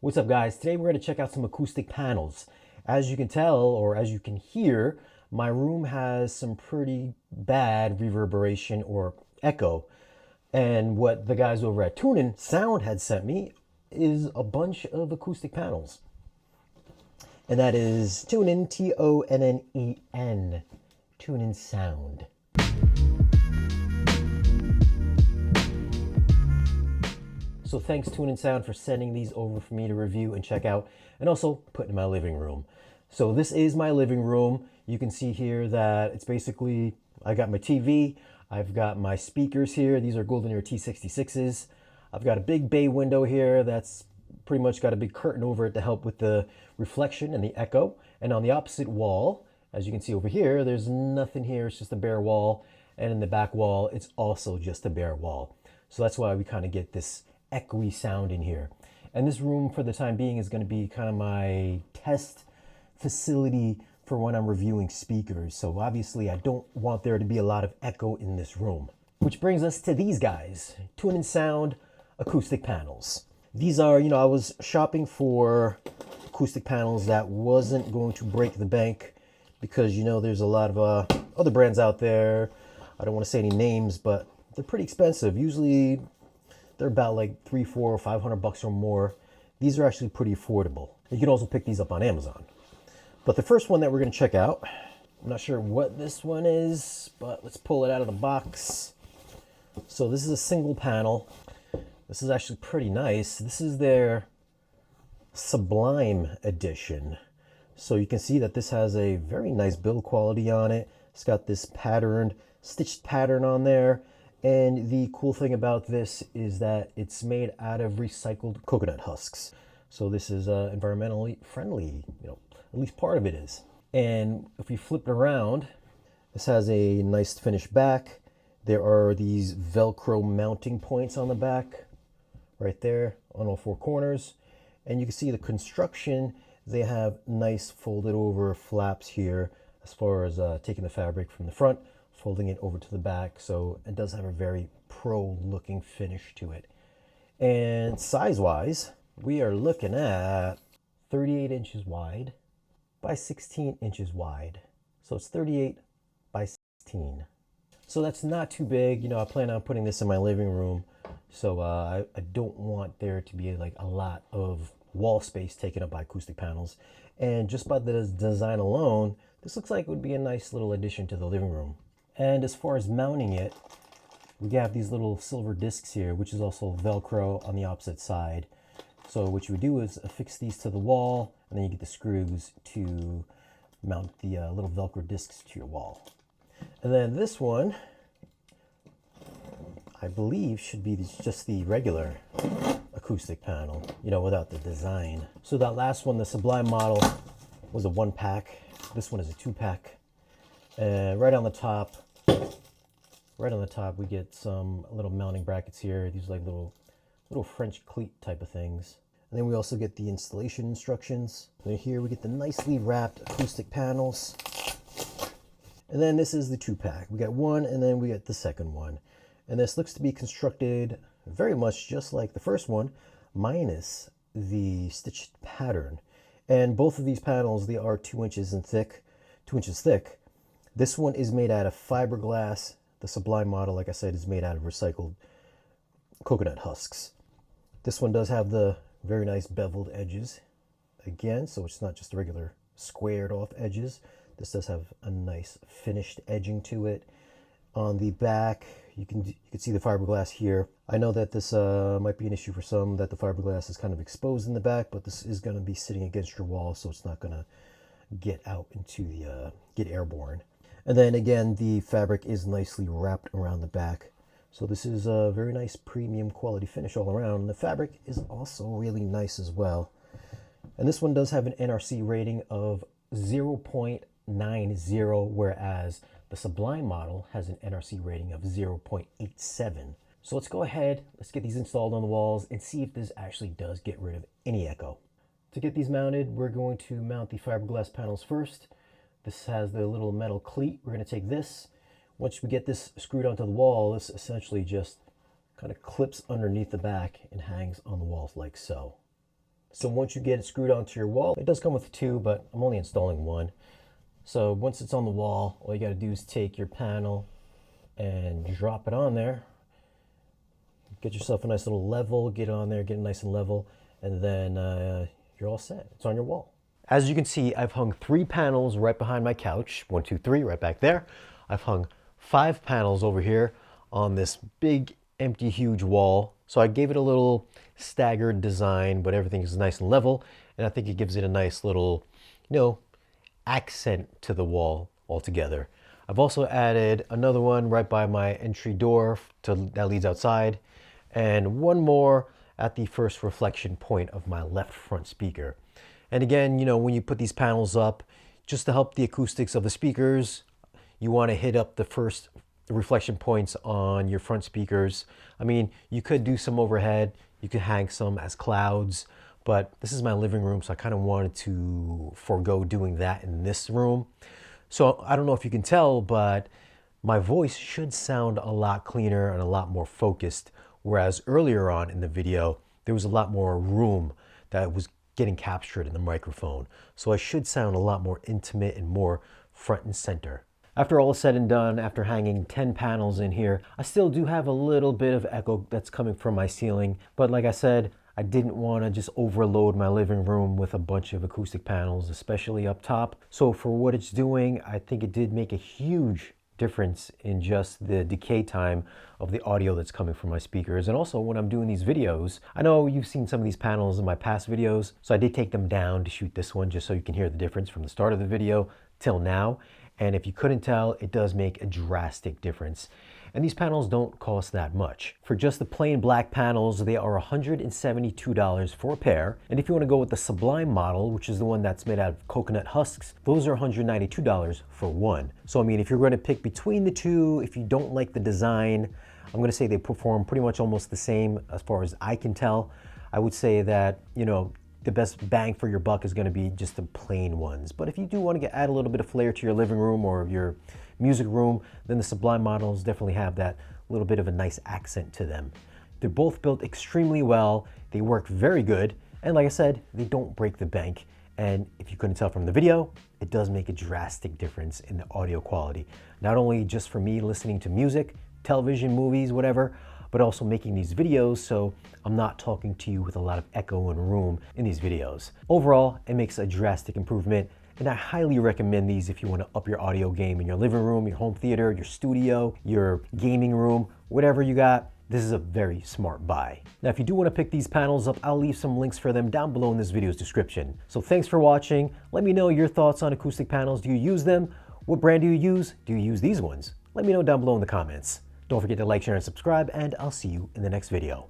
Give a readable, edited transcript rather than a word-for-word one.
What's up, guys? Today we're going to check out some acoustic panels. As you can tell, or as you can hear, my room has some pretty bad reverberation or echo. And what the guys over at TÖNNEN Sound had sent me is a bunch of acoustic panels. And that is TÖNNEN, TONNEN, TÖNNEN Sound. So thanks TUNEN Sound for sending these over for me to review and check out, and also put in my living room. So this is my living room. You can see here that it's basically, I got my TV, I've got my speakers here. These are Golden Ear T66s. I've got a big bay window here that's pretty much got a big curtain over it to help with the reflection and the echo. And on the opposite wall, as you can see over here, there's nothing here. It's just a bare wall. And in the back wall, it's also just a bare wall. So that's why we kind of get this echoey sound in here. And this room for the time being is going to be kind of my test facility for when I'm reviewing speakers. So obviously I don't want there to be a lot of echo in this room. Which brings us to these guys, TUNEN Sound acoustic panels. These are, I was shopping for acoustic panels that wasn't going to break the bank because, there's a lot of other brands out there. I don't want to say any names, but they're pretty expensive. Usually they're about like $300, $400, $500 or more. These are actually pretty affordable. You can also pick these up on Amazon. But the first one that we're going to check out, I'm not sure what this one is, but let's pull it out of the box. So this is a single panel. This is actually pretty nice. This is their Sublime edition. So you can see that this has a very nice build quality on it. It's got this stitched pattern on there. And the cool thing about this is that it's made out of recycled coconut husks. So this is environmentally friendly, at least part of it is. And if you flip it around, this has a nice finished back. There are these Velcro mounting points on the back, right there on all four corners. And you can see the construction, they have nice folded over flaps here as far as taking the fabric from the front, folding it over to the back, so it does have a very pro looking finish to it. And size wise, we are looking at 38 inches wide by 16 inches wide. So it's 38 by 16. So that's not too big. I plan on putting this in my living room, so I don't want there to be like a lot of wall space taken up by acoustic panels. And just by the design alone, this looks like it would be a nice little addition to the living room. And as far as mounting it, we have these little silver discs here, which is also Velcro on the opposite side. So what you would do is affix these to the wall, and then you get the screws to mount the little Velcro discs to your wall. And then this one, I believe, should be just the regular acoustic panel, without the design. So that last one, the Sublime model, was a 1-pack. This one is a 2-pack. And right on the top, we get some little mounting brackets here. These are like little French cleat type of things. And then we also get the installation instructions. And here we get the nicely wrapped acoustic panels. And then this is the 2-pack. We got one, and then we get the second one. And this looks to be constructed very much just like the first one, minus the stitched pattern. And both of these panels, they are 2 inches thick. This one is made out of fiberglass. The Sublime model, like I said, is made out of recycled coconut husks. This one does have the very nice beveled edges again, so it's not just regular squared off edges. This does have a nice finished edging to it. On the back, you can see the fiberglass here. I know that this might be an issue for some, that the fiberglass is kind of exposed in the back, but this is going to be sitting against your wall, so it's not going to get out into the get airborne. And then again, the fabric is nicely wrapped around the back. So this is a very nice premium quality finish all around. The fabric is also really nice as well. And this one does have an NRC rating of 0.90, whereas the Sublime model has an NRC rating of 0.87. So let's go ahead, let's get these installed on the walls and see if this actually does get rid of any echo. To get these mounted, we're going to mount the fiberglass panels first. This has the little metal cleat. We're going to take this. Once we get this screwed onto the wall, this essentially just kind of clips underneath the back and hangs on the walls like so. So once you get it screwed onto your wall, it does come with two, but I'm only installing one. So once it's on the wall, all you got to do is take your panel and drop it on there. Get yourself a nice little level, get it on there, get it nice and level, and then you're all set. It's on your wall. As you can see, I've hung 3 panels right behind my couch. 1, 2, 3, right back there. I've hung 5 panels over here on this big, empty, huge wall. So I gave it a little staggered design, but everything is nice and level. And I think it gives it a nice little, accent to the wall altogether. I've also added another one right by my entry door that leads outside, and one more at the first reflection point of my left front speaker. And again, when you put these panels up, just to help the acoustics of the speakers, you want to hit up the first reflection points on your front speakers. I mean, you could do some overhead, you could hang some as clouds, but this is my living room, so I kind of wanted to forego doing that in this room. So I don't know if you can tell, but my voice should sound a lot cleaner and a lot more focused, whereas earlier on in the video, there was a lot more room that was getting captured in the microphone. So I should sound a lot more intimate and more front and center. After all is said and done, after hanging 10 panels in here, I still do have a little bit of echo that's coming from my ceiling. But like I said, I didn't want to just overload my living room with a bunch of acoustic panels, especially up top. So for what it's doing, I think it did make a huge difference in just the decay time of the audio that's coming from my speakers. And also when I'm doing these videos, I know you've seen some of these panels in my past videos, so I did take them down to shoot this one just so you can hear the difference from the start of the video till now. And if you couldn't tell, it does make a drastic difference. And these panels don't cost that much. For just the plain black panels, they are $172 for a pair. And if you want to go with the Sublime model, which is the one that's made out of coconut husks, those are $192 for one. So I mean, if you're going to pick between the two, if you don't like the design, I'm going to say they perform pretty much almost the same as far as I can tell. I would say that, the best bang for your buck is going to be just the plain ones. But if you do want to add a little bit of flair to your living room or your music room, then the Sublime models definitely have that little bit of a nice accent to them. They're both built extremely well. They work very good. And like I said, they don't break the bank. And if you couldn't tell from the video, it does make a drastic difference in the audio quality. Not only just for me listening to music, television, movies, whatever, but also making these videos so I'm not talking to you with a lot of echo and room in these videos. Overall, it makes a drastic improvement, and I highly recommend these if you want to up your audio game in your living room, your home theater, your studio, your gaming room, whatever you got. This is a very smart buy. Now, if you do want to pick these panels up, I'll leave some links for them down below in this video's description. So thanks for watching. Let me know your thoughts on acoustic panels. Do you use them? What brand do you use? Do you use these ones? Let me know down below in the comments. Don't forget to like, share, and subscribe, and I'll see you in the next video.